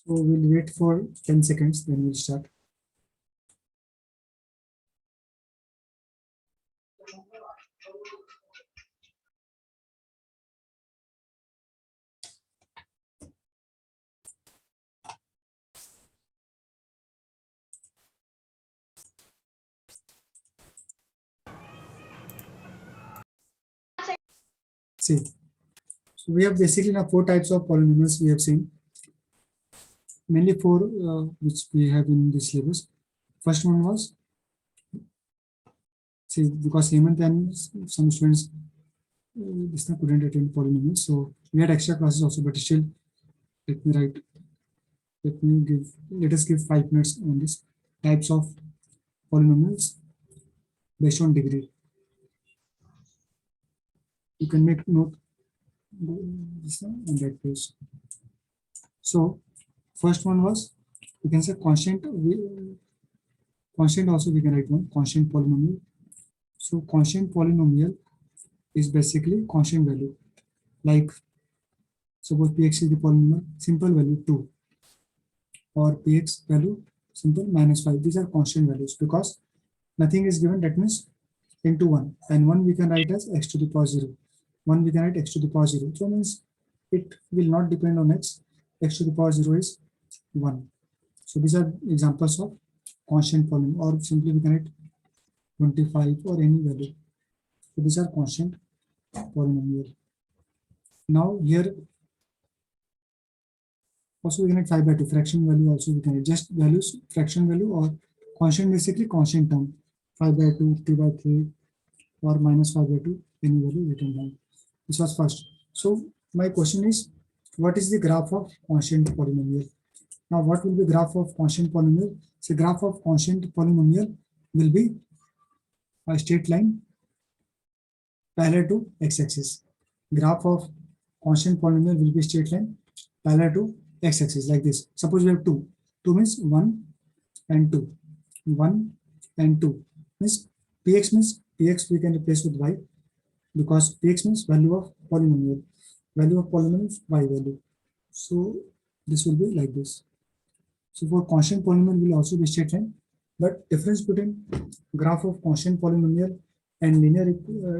So we'll wait for 10 seconds, then we'll start. See, so we have basically now 4 types of polynomials we have seen. Mainly 4 which we have in this syllabus. First one was, see, because Hemant and some students this time couldn't attend polynomials, so we had extra classes also, but still let me write, let us give 5 minutes on this types of polynomials based on degree. You can make note this one on that page. So first one was, you can say constant. Constant also we can write one constant polynomial. So constant polynomial is basically constant value. Like suppose px is the polynomial, simple value 2, or px value simple -5. These are constant values because nothing is given. That means into 1, and 1 we can write as x to the power 0. 1 we can write x to the power 0. So means it will not depend on x. X to the power 0 is 1. So these are examples of constant polynomial, or simply we can write 25 or any value. So these are constant polynomial. Now here also we can write 5 by 2 fraction value. Also we can write just values, fraction value, or constant, basically constant term, 5 by 2, 3 by 3, or -5 by 2, any value written down. This was first. So my question is, what is the graph of constant polynomial? Now what will be graph of constant polynomial? So graph of constant polynomial will be a straight line parallel to x-axis. Graph of constant polynomial will be straight line parallel to x-axis, like this. Suppose we have 2. 2 means 1 and 2. 1 and 2 means px we can replace with y, because px means value of polynomial. Value of polynomial is y value. So this will be like this. So for constant polynomial will also be straight line, but difference between graph of constant polynomial and linear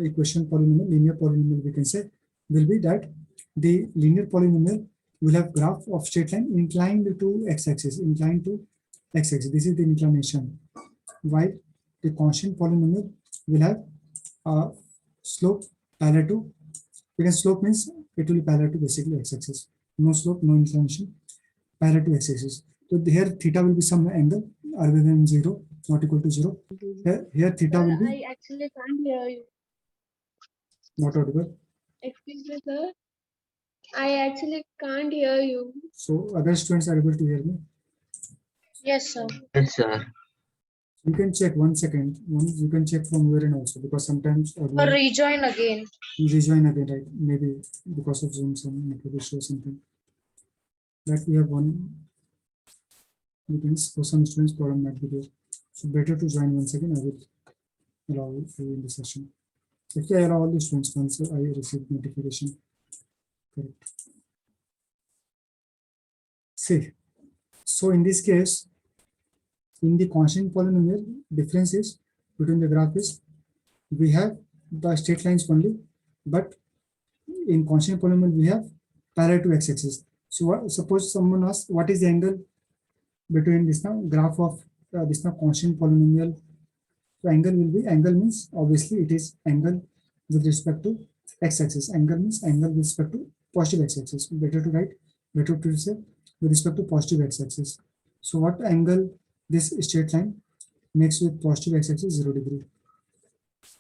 equation polynomial, linear polynomial we can say, will be that the linear polynomial will have graph of straight line inclined to x-axis, inclined to x-axis. This is the inclination. While the constant polynomial will have slope parallel to, because slope means it will be parallel to basically x-axis. No slope, no inclination, parallel to x-axis. So here theta will be some angle other than 0, not equal to 0. Here theta will be. I actually can't hear you. Not audible. Excuse me, sir. I actually can't hear you. So other students are able to hear me. Yes, sir. Yes, sir. You can check 1 second. You can check from where and also, because sometimes Or rejoin again. you rejoin again, right? Maybe because of Zoom some network issue or something. That we have one meetings for some students problem might be there. So better to join once again. I will allow you in the session. If I allow all the students once I receive notification. Correct. See, so in this case, in the constant polynomial, difference is between the graph is we have the straight lines only, but in constant polynomial we have parallel to x-axis. So what, suppose someone asks what is the angle between this now graph of this now constant polynomial. So angle will be, angle means obviously it is angle with respect to x-axis. Angle means angle with respect to positive x-axis. Better to write, better to say with respect to positive x-axis. So what angle this straight line makes with positive x-axis? 0 degree.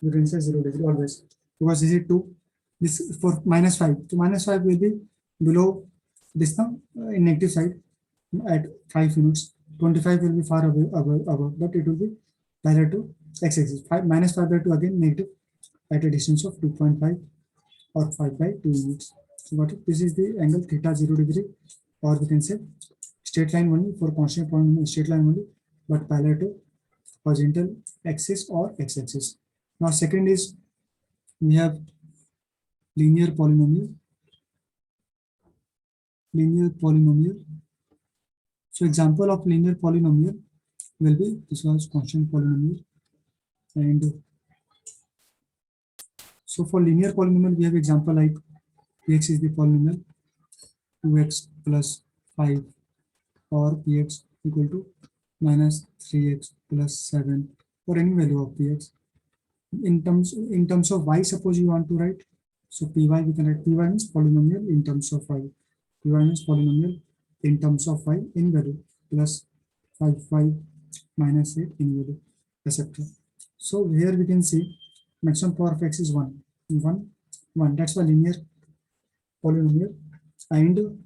You can say 0 degree always, because this is 2. This for -5. So -5 will be below this now in negative side at 5 units. 25 will be far away above, but it will be parallel to x-axis. -5 by 2 again negative at a distance of 2.5 or 5 by 2 units. So what this is the angle theta 0 degree, or we can say straight line only for constant polynomial, straight line only, but parallel to horizontal axis or x-axis. Now second is we have linear polynomial. Linear polynomial So example of linear polynomial will be, this was constant polynomial. And so for linear polynomial, we have example like px is the polynomial 2x plus 5, or px equal to minus 3x plus 7, or any value of px. In terms of y, suppose you want to write, so py, we can write py means polynomial in terms of y. Py means polynomial in terms of y, any value, plus 5 minus 8 any value, etc. So here we can see maximum power of x is 1. That's a linear polynomial. And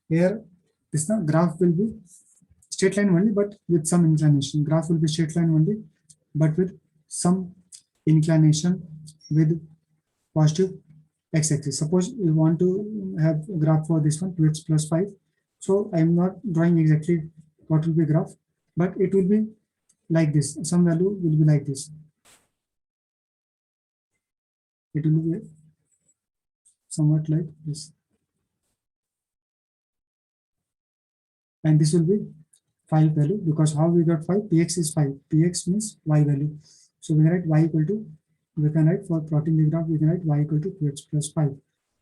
here this the graph will be straight line only, but with some inclination. Graph will be straight line only, but with some inclination with positive x-axis. Suppose you want to have a graph for this one, 2x plus 5. So I am not drawing exactly what will be graph, but it will be like this. Some value will be like this. It will be somewhat like this. And this will be 5 value, because how we got 5? Px is 5. Px means y value. So we can write y equal to, we can write for plotting the graph, we can write y equal to 2x plus 5.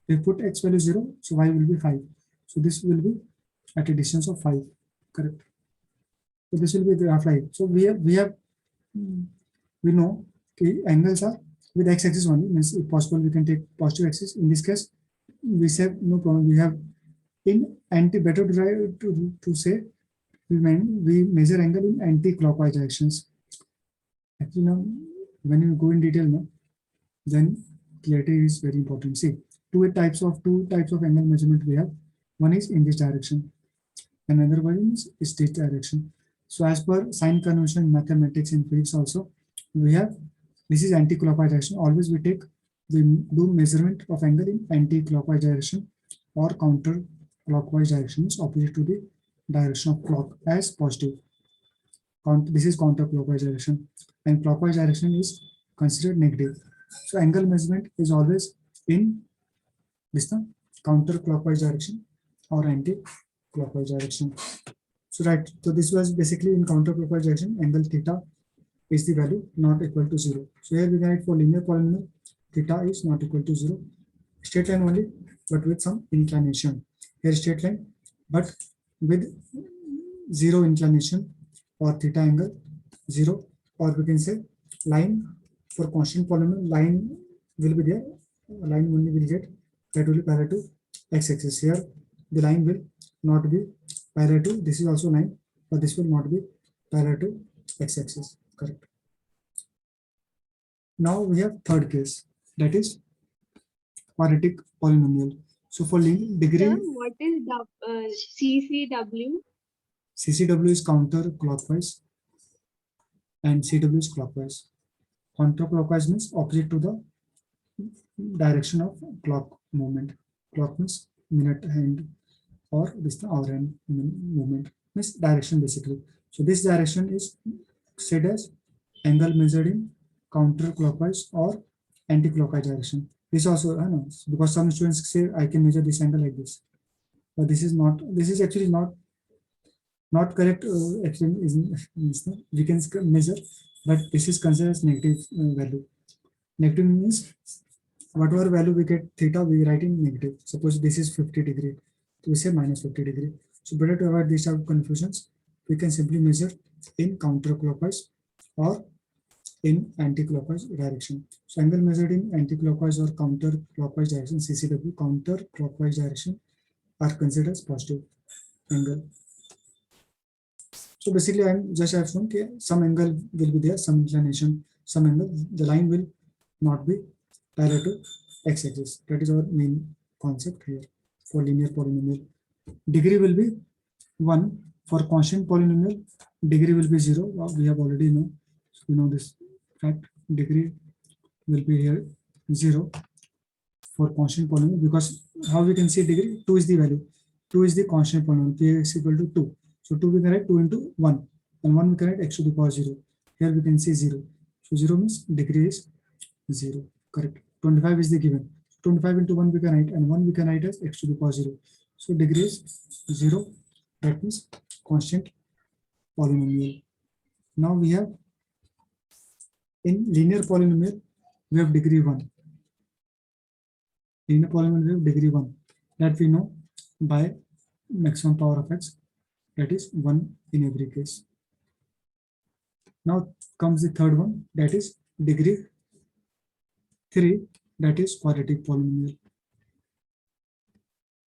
If we put x value 0, so y will be 5. So this will be at a distance of 5. Correct. So this will be the graph like. So we know the angles are with x-axis only. Means if possible, we can take positive axis. In this case, we say no problem. We have in better to say we measure angle in anti-clockwise directions. Actually, now when you go in detail now, then clarity is very important. See, two types of angle measurement we have. One is in this direction, another one is this direction. So as per sign convention, mathematics and physics also, we have, this is anti-clockwise direction. Always we do measurement of angle in anti-clockwise direction, or counter-clockwise direction, is opposite to the direction of clock, as positive. This is counter-clockwise direction, and clockwise direction is considered negative. So angle measurement is always in this the counter-clockwise direction or anti-clockwise direction. So right, so this was basically in counter-clockwise direction, angle theta is the value not equal to 0. So here we can write for linear polynomial, theta is not equal to 0. Straight line only, but with some inclination. Here straight line, but with 0 inclination, or theta angle 0, or we can say line for constant polynomial, line will be there, line only will get, that will be parallel to x-axis. Here the line will not be parallel to, this is also line, but this will not be parallel to x-axis. Correct. Now we have third case, that is quadratic polynomial. So for degree, Sir, what is CCW? CCW is counterclockwise and CW is clockwise. Counterclockwise means opposite to the direction of clock movement. Clock means minute hand, or this hour hand movement, means direction basically. So this direction is said as angle measured in counterclockwise or anti-clockwise direction. This also, no, because some students say I can measure this angle like this, but this is not. This is actually not correct. Actually, we can measure, but this is considered as negative value. Negative means whatever value we get theta, we write in negative. Suppose this is 50 degree, so we say minus 50 degree. So better to avoid these type of confusions, we can simply measure in counterclockwise or in anti-clockwise direction. So angle measured in anti-clockwise or counterclockwise direction, CCW, counterclockwise direction, are considered as positive angle. So basically, I have shown some angle will be there, some inclination, some angle, the line will not be parallel to x-axis. That is our main concept here for linear polynomial. Degree will be 1. For constant polynomial, degree will be 0. We have already know. So we know this fact. Degree will be here 0 for constant polynomial, because how we can see degree? 2 is the value. 2 is the constant polynomial. P is equal to 2. So 2 we can write 2 into 1, and 1 we can write x to the power 0. Here we can see 0. So 0 means degree is 0. Correct. 25 is the given. 25 into 1 we can write, and 1 we can write as x to the power 0. So degree is 0. That means constant polynomial. Now we have in linear polynomial we have degree 1. Linear polynomial we have degree 1 that we know by maximum power of x, that is 1 in every case. Now comes the third one, that is degree 3, that is quadratic polynomial.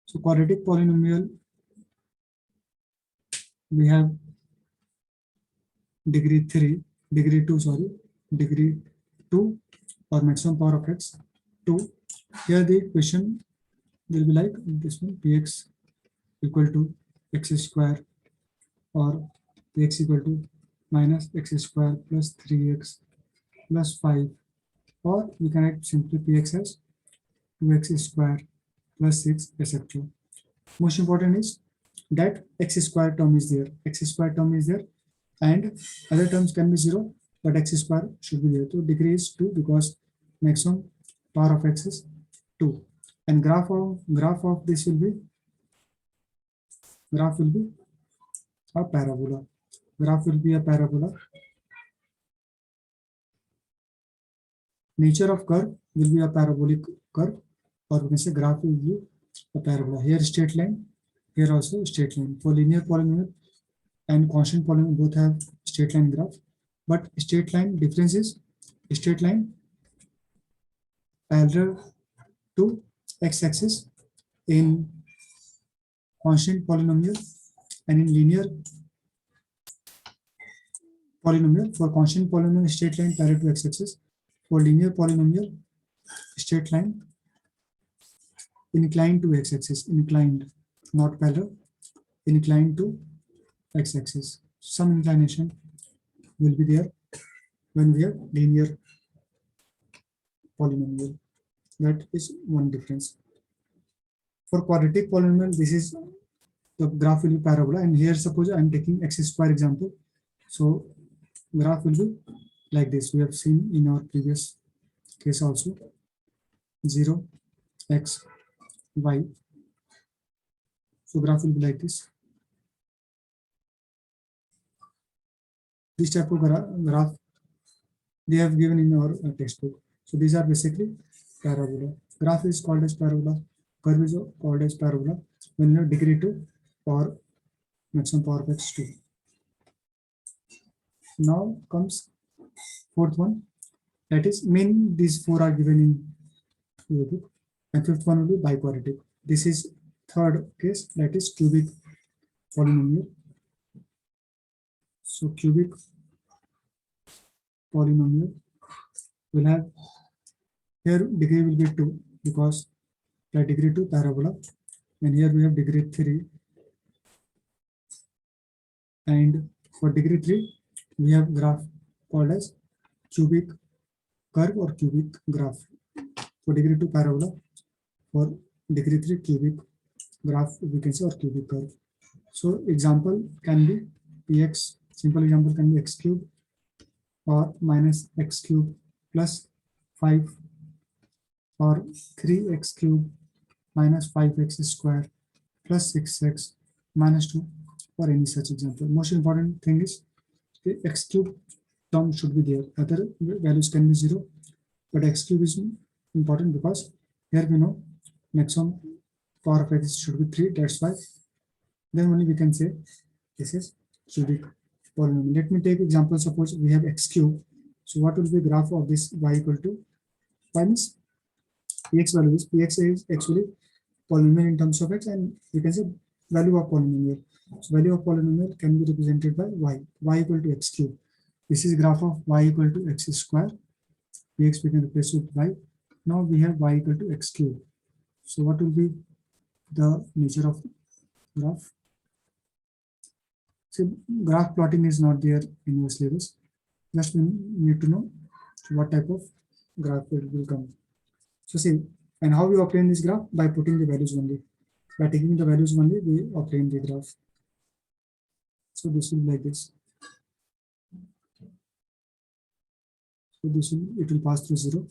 So quadratic polynomial we have degree 2, degree 2 or maximum power of x 2. Here the question will be like this one, px equal to x square or px equal to minus x square plus 3x plus 5, or we can write simply px as 2x square plus 6, etc. Most important is that x square term is there, and other terms can be 0, but x square should be there. So degree is 2 because maximum power of x is 2, and graph of this will be a parabola. Graph will be a parabola. Nature of curve will be a parabolic curve, or we can say graph will be a parabola. Here straight line, here also straight line. For linear polynomial and constant polynomial both have straight line graph, but straight line difference is straight line parallel to x-axis in constant polynomial, and in linear polynomial, for constant polynomial straight line parallel to x-axis, for linear polynomial straight line inclined to x-axis, inclined, not parallel, inclined to x-axis. Some inclination will be there when we have linear polynomial. That is one difference. For quadratic polynomial, this is the graph will be parabola, and here suppose I am taking x square example. So graph will be like this. We have seen in our previous case also, 0, x, y. So graph will be like this. This type of graph they have given in our textbook. So these are basically parabola. Graph is called as parabola. Curve is called as parabola when you have degree 2 or maximum power of x 2. Now comes fourth one, that is main. These 4 are given in your book, and fifth one will be biquadratic. This is third case, that is cubic polynomial. So cubic polynomial will have, here degree will be 2 because the degree 2 parabola, and here we have degree 3, and for degree 3 we have graph called as cubic curve or cubic graph. For degree 2 parabola, for degree 3 cubic graph we can say, or cubic curve. So example can be px, simple example can be x cube or minus x cube plus 5, or 3x cube minus 5x square plus 6x minus 2, or any such example. Most important thing is the x cube term should be there. Other values can be 0, but x cube is important because here we know maximum power of x should be 3. That's why then only we can say this is cubic polynomial. Let me take example. Suppose we have x cube. So what will be graph of this y equal to y means px value is, px is actually polynomial in terms of x, and we can say value of polynomial. So value of polynomial can be represented by y equal to x cube. This is graph of y equal to x square. Px we can replace with y. Now we have y equal to x cube. So what will be the nature of graph? So graph plotting is not there in your syllabus. Just we need to know what type of graph it will come. So see, and how we obtain this graph? By putting the values only. By taking the values only, we obtain the graph. So this will be like this. So this will, it will pass through 0.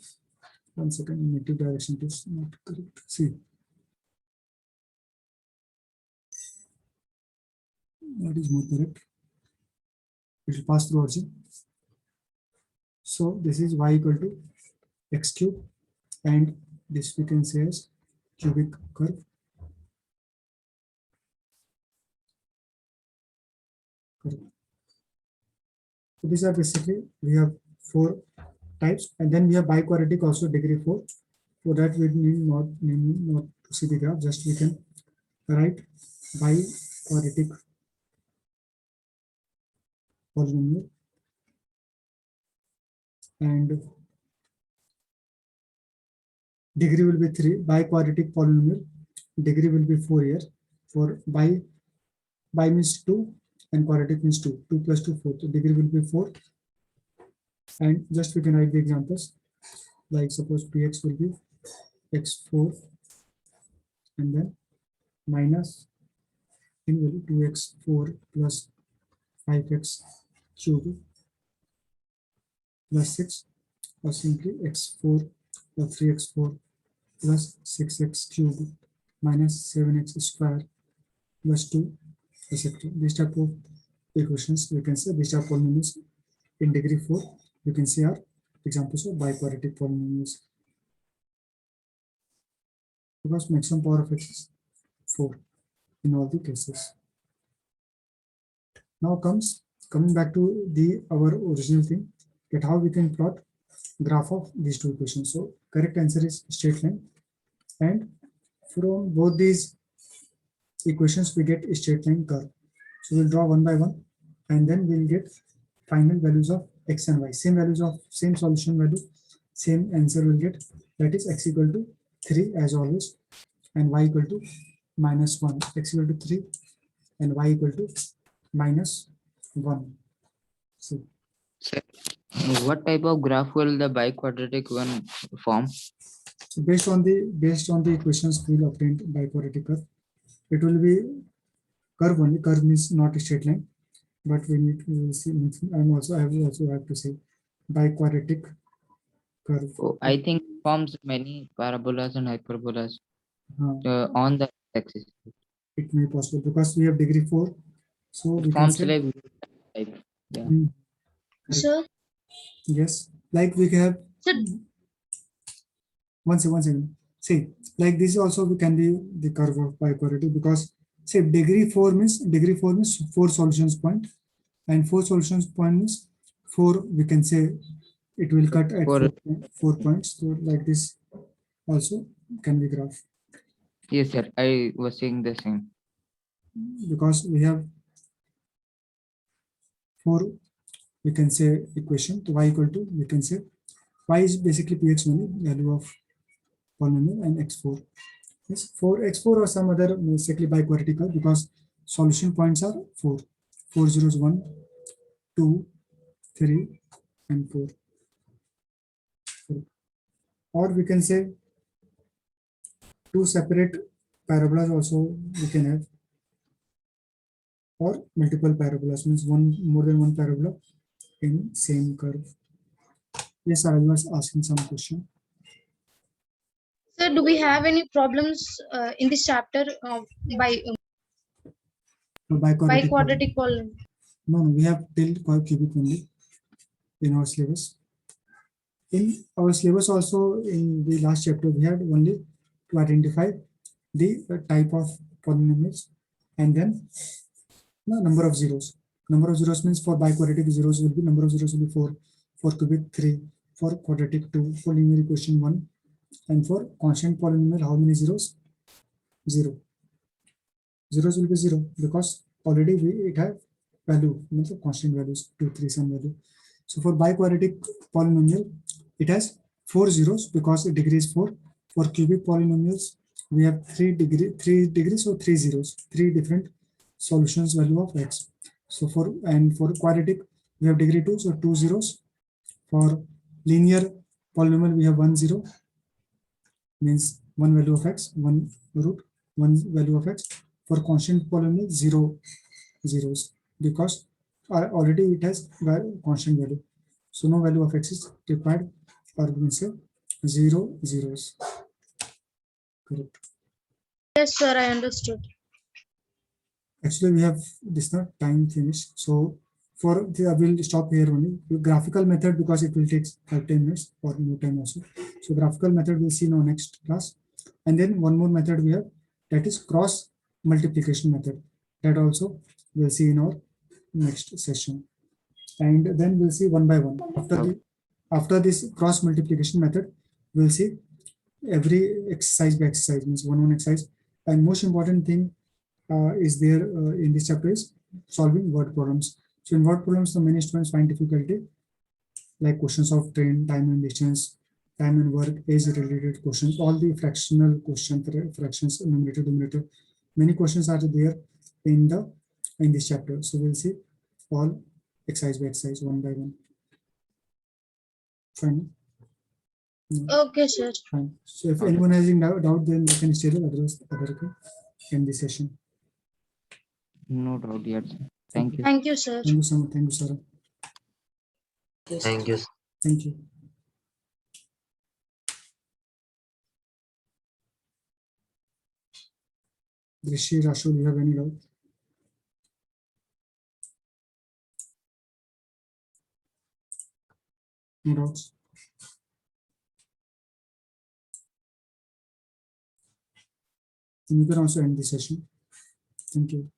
1 second, negative direction is not correct. See, That is more correct. It will pass through origin. So this is y equal to x cube, and this we can say as cubic curve. So these are basically, we have 4 types, and then we have biquadratic also degree 4. For that we need not to see the graph, just we can write biquadratic polynomial, and degree will be 3. Biquadratic polynomial degree will be 4 here. For bi means 2 and quadratic means 2. 2 plus 2 4. So degree will be 4. And just we can write the examples, like suppose px will be x4 and then minus in value 2x4 plus 5x cube plus 6, or simply x4 plus 3x4 plus 6x cube minus 7x square plus 2, etc. This type of equations we can say, this type of polynomials in degree 4 you can see are examples of biquadratic polynomials, because maximum power of x is 4 in all the cases. Now coming back to the our original thing, that how we can plot graph of these two equations. So correct answer is straight line, and from both these equations we get a straight line curve. So we'll draw one by one, and then we'll get final values of x and y, same values of same solution value, same answer will get, that is x equal to 3 as always, and y equal to minus 1, x equal to 3 and y equal to minus 1. So Sir, what type of graph will the biquadratic one form? So based on the equations we will obtain biquadratic curve, it will be curve only. Curve means not a straight line, but we need to see. And also I will also have to say biquadratic curve. Oh, I think it forms many parabolas and hyperbolas Uh, on the axis. it may be possible because we have degree 4, so we It can forms say like type. Yeah. correct. Sir, Yes, like we have Sir. One second. See, like this also we can be the curve of biquadratic, because say degree 4 means 4 solutions point, and 4 solutions point means 4, we can say it will cut at For 4 points. So like this also can be graph, yes, sir. I was saying the same. because we have 4, we can say equation to y equal to, we can say y is basically px only, value of polynomial, and x4. Yes, 4 x4 or some other basically biquadratic, because solution points are 4. 4 zeros 1, 2, 3, and 4. Or we can say 2 separate parabolas also we can have, or multiple parabolas means more than one parabola in same curve. Yes, I was asking some question. sir, do we have any problems in this chapter by Biquadratic biquadratic polynomial? No, we have till cubic only in our syllabus. In our syllabus also, in the last chapter, we had only to identify the type of polynomials, and then the number of zeros. Number of zeros means for biquadratic zeros will be, number of zeros will be 4, for cubic 3, for quadratic 2, for linear equation 1, and for constant polynomial how many zeros? 0. Zeros will be 0 because already it have value, constant values 2, 3, some value. So for biquadratic polynomial, it has 4 zeros because the degree is 4. For cubic polynomials, we have 3 degrees, so 3 zeros, 3 different solutions value of x. So for quadratic, we have degree 2, so 2 zeros. For linear polynomial, we have 1 0, means 1 value of x, 1 root, 1 value of x. For constant polynomial, 0 zeros, because already it has constant value, so no value of x is required, or we can say 0 zeros. Correct. Yes, sir, I understood. Actually, we have this time finished. So for the, I will stop here only. The graphical method, because it will take 10 minutes or more time also. So graphical method we'll see in our next class. And then one more method we have, that is cross multiplication method. That also we'll see in our next session. And then we'll see one by one. After this cross multiplication method, we'll see every exercise by exercise, means one exercise. And most important thing is there in this chapter is solving word problems. So in word problems, the many students find difficulty, like questions of train, time and distance, time and work, age related questions, all the fractional questions, fractions, numerator, denominator. Many questions are there in this chapter. So we'll see all exercise by exercise, one by one. Fine. Okay, sir. Fine. So if Okay. anyone has any doubt, then you can stay there. Otherwise, in this session. No doubt yet. Thank you. Thank you, sir. Thank you so much. Thank you, Sarah. Thank you. Thank you. Rishi, Rashul, you have any doubt? No doubts? Then you can also end the session. Thank you.